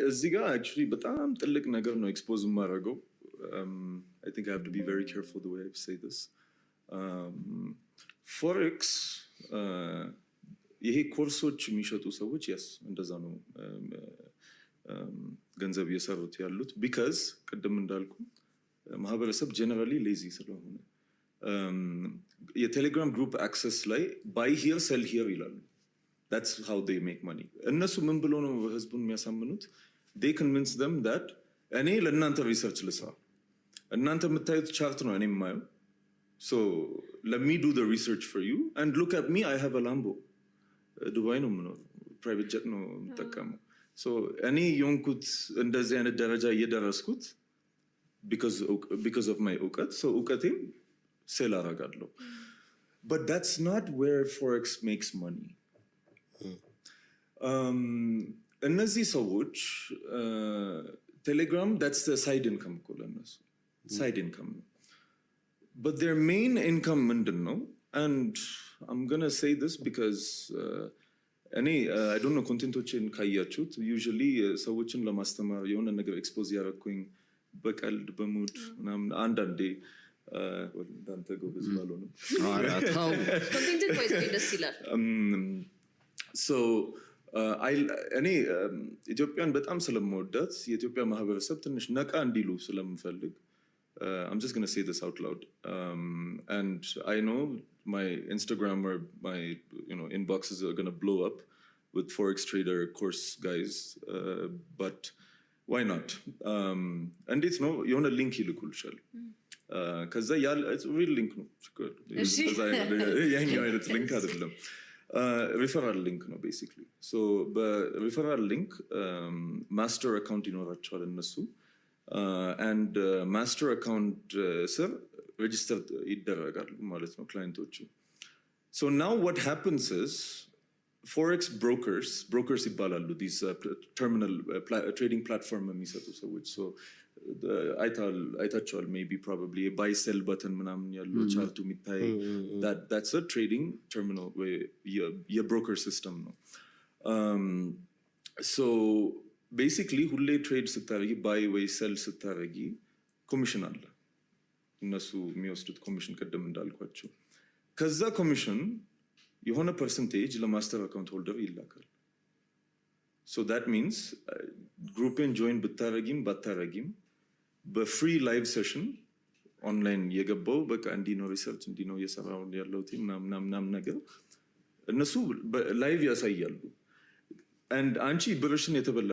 እዚህ ጋር actually በጣም ትልቅ ነገር ነው ኤክስፖዝ የማደርገው። I think I have to be very careful the way I say this. Forex ይሄ ኮርሶች የሚሸጡ ሰዎች yes እንደዛ ነው ገንዘብ እየሰሩት ያሉት because ቅድም እንዳልኩ ማህበረሰብ generally lazy ስለሆነ የቴሌግራም ግሩፕ አክሰስ ላይ buy here sell here ይላሉ። That's how they make money. እነሱ ምን ብሎ ነው ህዝቡን የሚያሳምኑት? They convince them that እኔ ለእናንተ ሪሰርች ልስራ፣ እናንተ የምታዩት ቻርት ነው እኔ የማየው። So let me do the research for you and look at me, I have a Lambo. ዱባይ ነው የምኖረው፣ ፕራይቬት ጀት ነው የምጠቀመው። So እኔ የሆንኩት እንደዚህ አይነት ደረጃ እየደረስኩት because of my እውቀት፣ so እውቀቴም ሴል አደርጋለሁ። But that's not where Forex makes money. እነዚህ ሰዎች ቴሌግራም that's the side income እኮ ለእነሱ side income ነው። But their main income ምንድን ነው? And I'm gonna say this because እኔ I don't know ኮንቴንቶችን ካያችሁት usually ሰዎችን ለማስተማር የሆነ ነገር ኤክስፖዝ ያደረኩኝ በቀልድ በሙድ ምናምን አንዳንዴ እንዳንተ ጎበዝ ባልሆንም ኮንቴንት ወይስ ደስ ይላል። So እኔ ኢትዮጵያን በጣም ስለምወዳት የኢትዮጵያ ማህበረሰብ ትንሽ ነቃ እንዲሉ ስለምፈልግ I'm just going to say this out loud. And I know my Instagram or my inboxes are going to blow up with Forex trader course guys, but why not? እንዴት ነው የሆነ ሊንክ ይልኩልሻል ከዛ ያለ real link ነው ያኛው አይነት ሊንክ አይደለም referral link ነው basically. So በreferral link master account ይኖራቸዋል እነሱ and master account ስር register ይደረጋሉ ማለት ነው ክላይንቶቹ። So now what happens is Forex brokers ይባላሉ these terminal trading platform የሚሰጡ ሰዎች። So አይታቸዋል maybe probably buy sell button ምናምን ያለው ቻርቱ የሚታይ that's a trading terminal የብሮከር ሲስተም ነው። So basically ሁሌ ትሬድ ስታረጊ ባይ ወይ ሰል ስታረጊ ኮሚሽን አለ እነሱ የሚወስዱት ኮሚሽን ቅድም እንዳልኳቸው። ከዛ ኮሚሽን የሆነ ፐርሰንቴጅ ለማስተር አካውንት ሆልደር ይላካል። So that means ግሩፕን ጆይን ብታረጊም ባታረጊም በፍሪ ላይቭ ሴሽን ኦንላይን የገባው በቃ እንዲህ ነው ሪሰርች እንዲህ ነው እየሰራው ያለው ምናምን ነገር እነሱ ላይቭ ያሳያሉ። አንቺ ብርሽን የተበላ